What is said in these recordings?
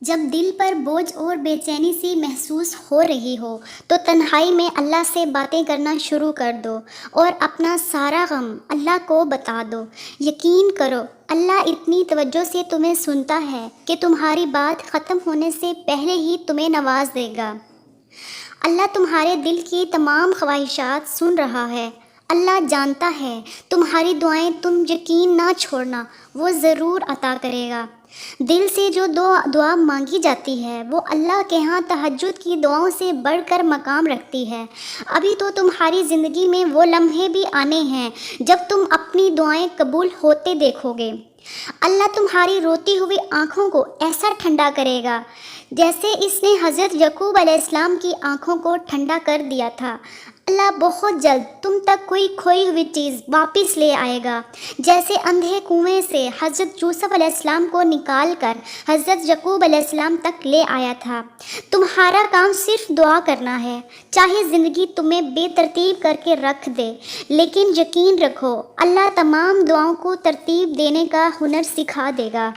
جب دل پر بوجھ اور بے چینی سی محسوس ہو رہی ہو تو تنہائی میں اللہ سے باتیں کرنا شروع کر دو اور اپنا سارا غم اللہ کو بتا دو۔ یقین کرو اللہ اتنی توجہ سے تمہیں سنتا ہے کہ تمہاری بات ختم ہونے سے پہلے ہی تمہیں نواز دے گا۔ اللہ تمہارے دل کی تمام خواہشات سن رہا ہے۔ اللہ جانتا ہے تمہاری دعائیں، تم یقین نہ چھوڑنا، وہ ضرور عطا کرے گا۔ دل سے جو دعا مانگی جاتی ہے وہ اللہ کے ہاں تہجد کی دعاؤں سے بڑھ کر مقام رکھتی ہے۔ ابھی تو تمہاری زندگی میں وہ لمحے بھی آنے ہیں جب تم اپنی دعائیں قبول ہوتے دیکھو گے۔ اللہ تمہاری روتی ہوئی آنکھوں کو ایسا ٹھنڈا کرے گا جیسے اس نے حضرت یعقوب علیہ السلام کی آنکھوں کو ٹھنڈا کر دیا تھا۔ اللہ بہت جلد تم تک کوئی کھوئی ہوئی چیز واپس لے آئے گا، جیسے اندھے کنویں سے حضرت یوسف علیہ السلام کو نکال کر حضرت یعقوب علیہ السلام تک لے آیا تھا۔ تمہارا کام صرف دعا کرنا ہے، چاہے زندگی تمہیں بے ترتیب کر کے رکھ دے، لیکن یقین رکھو اللہ تمام دعاؤں کو ترتیب دینے کا ہنر سکھا دے گا۔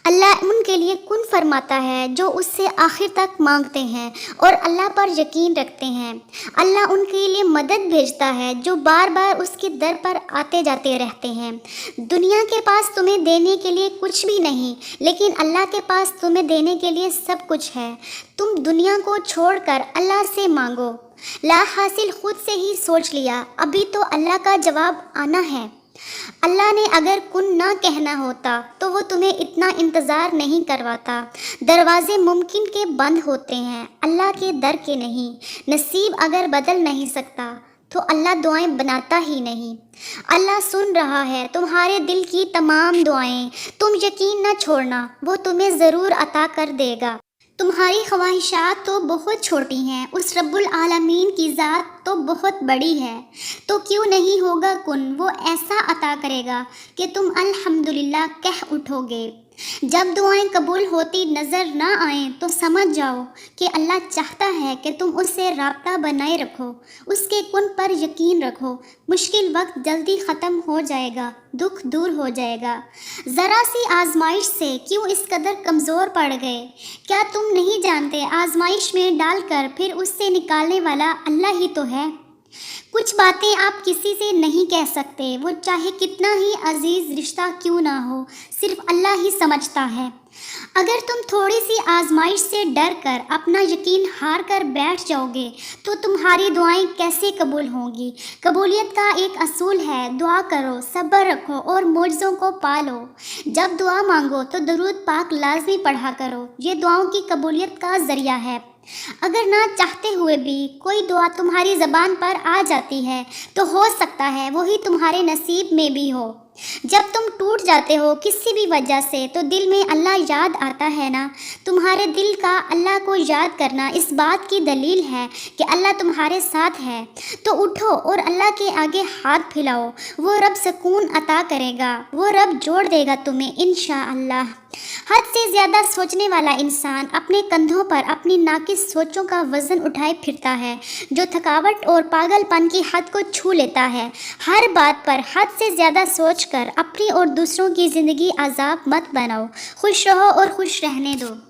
اللہ ان کے لیے کن فرماتا ہے جو اس سے آخر تک مانگتے ہیں اور اللہ پر یقین رکھتے ہیں۔ اللہ ان کے لیے مدد بھیجتا ہے جو بار بار اس کے در پر آتے جاتے رہتے ہیں۔ دنیا کے پاس تمہیں دینے کے لیے کچھ بھی نہیں، لیکن اللہ کے پاس تمہیں دینے کے لیے سب کچھ ہے۔ تم دنیا کو چھوڑ کر اللہ سے مانگو۔ لا حاصل خود سے ہی سوچ لیا، ابھی تو اللہ کا جواب آنا ہے۔ اللہ نے اگر کن نہ کہنا ہوتا تو وہ تمہیں اتنا انتظار نہیں کرواتا۔ دروازے ممکن کے بند ہوتے ہیں، اللہ کے در کے نہیں۔ نصیب اگر بدل نہیں سکتا تو اللہ دعائیں بناتا ہی نہیں۔ اللہ سن رہا ہے تمہارے دل کی تمام دعائیں، تم یقین نہ چھوڑنا، وہ تمہیں ضرور عطا کر دے گا۔ تمہاری خواہشات تو بہت چھوٹی ہیں، اس رب العالمین کی ذات تو بہت بڑی ہے، تو کیوں نہیں ہوگا کن، وہ ایسا عطا کرے گا کہ تم الحمدللہ کہہ اٹھو گے۔ جب دعائیں قبول ہوتی نظر نہ آئیں تو سمجھ جاؤ کہ اللہ چاہتا ہے کہ تم اس سے رابطہ بنائے رکھو، اس کے کن پر یقین رکھو۔ مشکل وقت جلدی ختم ہو جائے گا، دکھ دور ہو جائے گا۔ ذرا سی آزمائش سے کیوں اس قدر کمزور پڑ گئے؟ کیا تم نہیں جانتے آزمائش میں ڈال کر پھر اس سے نکالنے والا اللہ ہی تو ہے؟ کچھ باتیں آپ کسی سے نہیں کہہ سکتے، وہ چاہے کتنا ہی عزیز رشتہ کیوں نہ ہو، صرف اللہ ہی سمجھتا ہے۔ اگر تم تھوڑی سی آزمائش سے ڈر کر اپنا یقین ہار کر بیٹھ جاؤ گے تو تمہاری دعائیں کیسے قبول ہوں گی؟ قبولیت کا ایک اصول ہے، دعا کرو، صبر رکھو اور معجزوں کو پالو۔ جب دعا مانگو تو درود پاک لازمی پڑھا کرو، یہ دعاؤں کی قبولیت کا ذریعہ ہے۔ اگر نہ چاہتے ہوئے بھی کوئی دعا تمہاری زبان پر آ جاتی ہے تو ہو سکتا ہے وہی تمہارے نصیب میں بھی ہو۔ جب تم ٹوٹ جاتے ہو کسی بھی وجہ سے تو دل میں اللہ یاد آتا ہے نا۔ تمہارے دل کا اللہ کو یاد کرنا اس بات کی دلیل ہے کہ اللہ تمہارے ساتھ ہے۔ تو اٹھو اور اللہ کے آگے ہاتھ پھیلاؤ، وہ رب سکون عطا کرے گا، وہ رب جوڑ دے گا تمہیں انشاءاللہ۔ حد سے زیادہ سوچنے والا انسان اپنے کندھوں پر اپنی ناقص سوچوں کا وزن اٹھائے پھرتا ہے، جو تھکاوٹ اور پاگل پن کی حد کو چھو لیتا ہے۔ ہر بات پر حد سے زیادہ سوچ کر اپنی اور دوسروں کی زندگی عذاب مت بناؤ۔ خوش رہو اور خوش رہنے دو۔